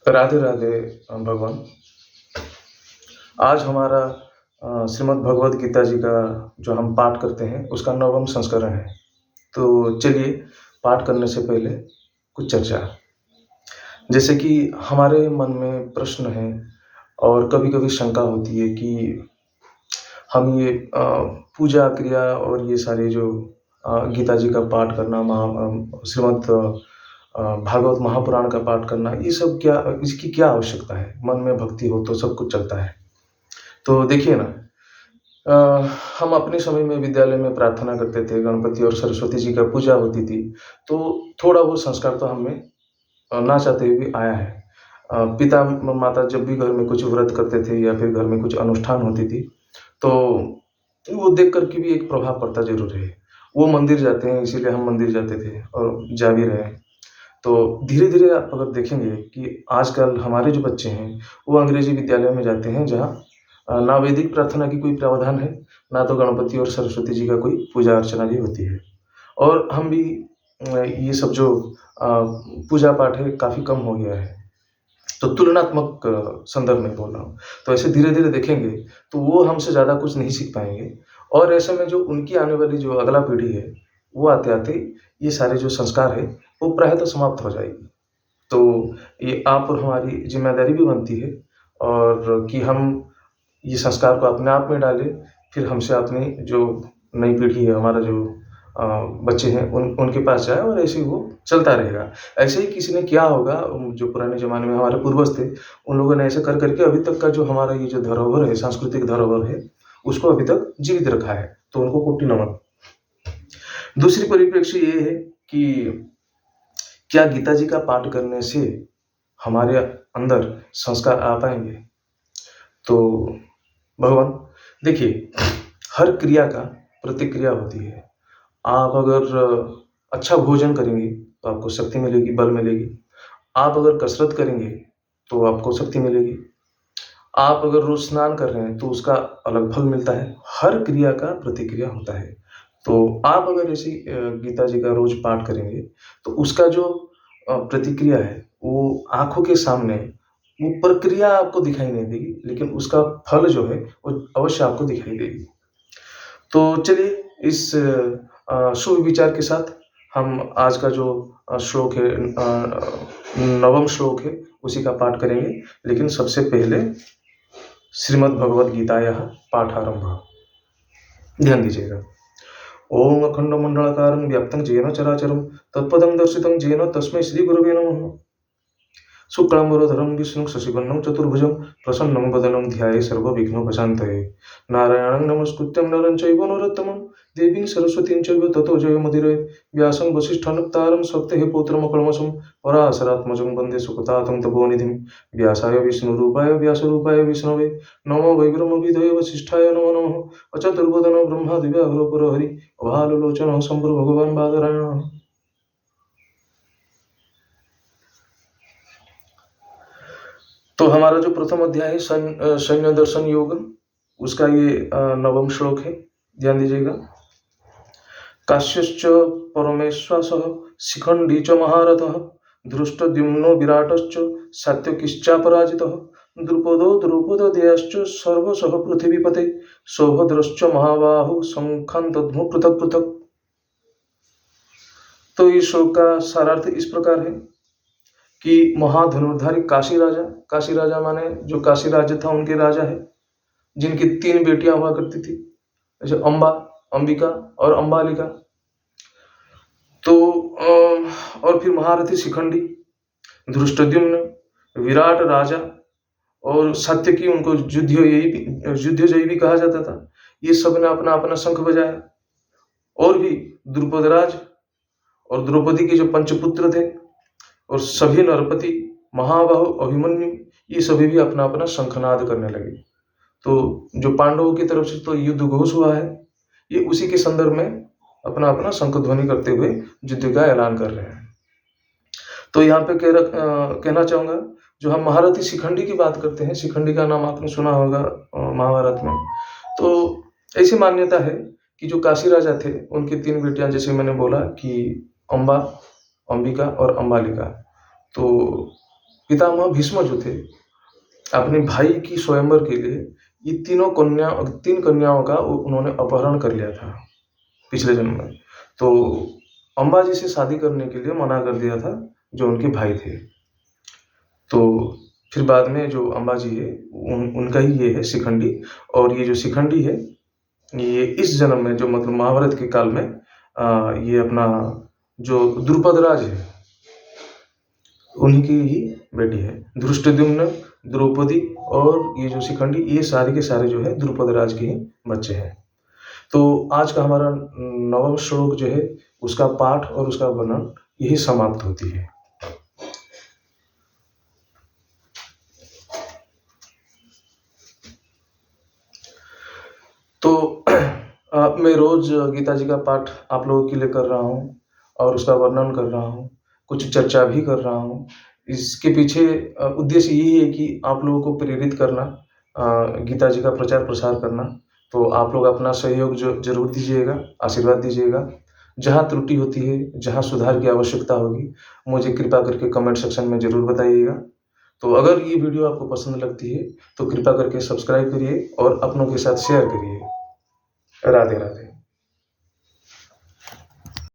राधे राधे भगवान। आज हमारा श्रीमद् भगवद गीता जी का जो हम पाठ करते हैं उसका 9वां संस्करण है। तो चलिए पाठ करने से पहले कुछ चर्चा। जैसे कि हमारे मन में प्रश्न है और कभी-कभी शंका होती है कि हम ये पूजा क्रिया और ये सारे जो गीता जी का पाठ करना श्रीमद् भागवत महापुराण का पाठ करना, ये सब क्या, इसकी क्या आवश्यकता है? मन में भक्ति हो तो सब कुछ चलता है। तो देखिए ना, अ, हम अपने समय में विद्यालय में प्रार्थना करते थे, गणपति और सरस्वती जी का पूजा होती थी, तो थोड़ा वो संस्कार तो हमें ना चाहते हुए भी आया है। पिता माता जब भी घर में कुछ व्रत करते थे या फिर घर में कुछ अनुष्ठान होती थी, तो वो देख कर के भी एक प्रभाव पड़ता ज़रूर है। वो मंदिर जाते हैं, इसीलिए हम मंदिर जाते थे और जा भी रहे हैं। तो धीरे-धीरे आप अगर देखेंगे कि आजकल हमारे जो बच्चे हैं, वो अंग्रेजी विद्यालय में जाते हैं, जहाँ ना वैदिक प्रार्थना की कोई प्रावधान है, ना तो गणपति और सरस्वती जी का कोई पूजा अर्चना भी होती है। और हम भी ये सब जो पूजा पाठ है, काफ़ी कम हो गया है। तो तुलनात्मक संदर्भ में बोल रहा हूँ। तो ऐसे धीरे-धीरे देखेंगे, तो वो हमसे ज़्यादा कुछ नहीं सीख पाएँगे और ऐसे में जो उनकी आने वाली जो अगला पीढ़ी है, वो आते-आते ये सारे जो संस्कार है, वो प्रायतः समाप्त हो जाएगी। तो ये आप और हमारी ज़िम्मेदारी भी बनती है और कि हम ये संस्कार को अपने आप में डालें, फिर हमसे अपनी जो नई पीढ़ी है, हमारा जो बच्चे हैं, उनके पास जाए और ऐसे ही वो चलता रहेगा। ऐसे ही किसी ने किया होगा, जो पुराने ज़माने में हमारे पूर्वज थे, उन लोगों ने ऐसे कर कर के अभी तक का जो हमारा ये जो धरोहर है, सांस्कृतिक धरोहर है, उसको अभी तक जीवित रखा है, तो उनको कोटि नमन। दूसरी परिप्रेक्ष्य ये है कि क्या गीता जी का पाठ करने से हमारे अंदर संस्कार आ पाएँगे? तो भगवान, देखिए, हर क्रिया का प्रतिक्रिया होती है। आप अगर अच्छा भोजन करेंगे, तो आपको शक्ति मिलेगी, बल मिलेगी। आप अगर कसरत करेंगे, तो आपको शक्ति मिलेगी। आप अगर रोज़ स्नान कर रहे हैं, तो उसका अलग फल मिलता है। हर क्रिया का प्रतिक्रिया होता है। तो आप अगर ऐसी गीता जी का रोज़ पाठ करेंगे, तो उसका जो प्रतिक्रिया है, वो आँखों के सामने, वो प्रक्रिया आपको दिखाई नहीं देगी, लेकिन उसका फल जो है, वो अवश्य आपको दिखाई देगी। तो चलिए इस शुभ विचार के साथ हम आज का जो श्लोक है, 9वां श्लोक है, उसी का पाठ करेंगे। लेकिन सबसे पहले श्रीमद् भगवद गीतायाः पाठारंभ। ध्यान दीजिएगा। ओम अखंडमंडलाकारं व्याप्तं येन चराचरं तत्पदं दर्शितं येन तस्मै श्री गुरवे नमः। शुक्लांबरधरं विष्णुं शशिवर्णं चतुर्भुजं प्रसन्नं वदनं ध्याये सर्वविघ्नोपशान्तये। नारायणं नमस्कृत्यं नरं चैव नरोत्तमं देवीं सरस्वतीं चैव ततो जयमुदीरयेत्। व्यासं वसिष्ठानप्तारं स्वस्तेः पौत्रमकल्मषं पराशरात्मजं वन्दे सुखतातं तपोनिधिं। व्यासाय विष्णुरूपाय व्यासरूपाय विष्णवे नमो वै ब्रह्मविदये वसिष्ठाय नमो नमः। अचतुर्वदनो ब्रह्मादिव्याघ्रो पुरहरि अभाललोचनः शम्भुर्भगवान् बादरायणः। तो हमारा जो प्रथम अध्याय है सैन्य दर्शन योग, उसका ये 9वां श्लोक है। ध्यान दीजिएगा। काश्यश्च परमेश्वासः शिखंडी च महारथः धृष्टद्युम्नो विराटश्च सात्यकिश्चापराजितः द्रुपदो द्रौपदयश्च सर्वशः पृथिवीपते सौभद्रश्च महाबाहु शंखान्तद्मु पृथक पृथक। तो इस श्लोक का सारार्थ इस प्रकार है कि महाधनुर्धारी काशी राजा माने जो काशी राज्य था, उनके राजा है, जिनकी 3 बेटियां हुआ करती थी, जैसे अम्बा, अंबिका और अम्बालिका। तो और फिर महारथी शिखंडी, धृष्टद्युम्न, विराट राजा और सात्यकी, उनको युद्धजयी भी कहा जाता था। ये सब ने अपना अपना शंख बजाया। और भी द्रुपदराज और द्रौपदी के जो पंचपुत्र थे और सभी नरपति, महाबाहु, अभिमन्यु, ये सभी भी अपना अपना शंखनाद करने लगे। तो जो पांडवों की तरफ से तो युद्ध घोष हुआ है, ये उसी के संदर्भ में अपना अपना शंख ध्वनि करते हुए युद्ध का ऐलान कर रहे हैं। तो यहाँ पे कहना चाहूंगा, जो हम महारथी शिखंडी की बात करते हैं, शिखंडी का नाम आपने सुना होगा महाभारत में। तो ऐसी मान्यता है कि जो काशी राजा थे, उनकी 3 बेटियां, जैसे मैंने बोला कि अम्बा, अंबिका और अम्बालिका। तो पितामह भीष्म जो थे, अपने भाई की स्वयंवर के लिए ये तीन कन्याओं का उन्होंने अपहरण कर लिया था पिछले जन्म में। तो अम्बा जी से शादी करने के लिए मना कर दिया था जो उनके भाई थे। तो फिर बाद में जो अम्बा जी है उनका ही ये है शिखंडी, और ये जो शिखंडी है ये इस जन्म में जो मतलब महाभारत के काल में ये अपना जो द्रुपद राज है उन्हीं की ही बेटी है। धृष्टद्युम्न, द्रौपदी और ये जो शिखंडी, ये सारे के सारे जो है द्रुपद राज के ही बच्चे हैं। तो आज का हमारा नवम श्लोक जो है उसका पाठ और उसका वर्णन यही समाप्त होती है। तो मैं रोज गीता जी का पाठ आप लोगों के लिए कर रहा हूँ और उसका वर्णन कर रहा हूँ, कुछ चर्चा भी कर रहा हूँ। इसके पीछे उद्देश्य यही है कि आप लोगों को प्रेरित करना, गीता जी का प्रचार प्रसार करना। तो आप लोग अपना सहयोग जरूर दीजिएगा, आशीर्वाद दीजिएगा। जहाँ त्रुटि होती है, जहाँ सुधार की आवश्यकता होगी, मुझे कृपा करके कमेंट सेक्शन में ज़रूर बताइएगा। तो अगर ये वीडियो आपको पसंद लगती है तो कृपा करके सब्सक्राइब करिए और अपनों के साथ शेयर करिए। राधे राधे।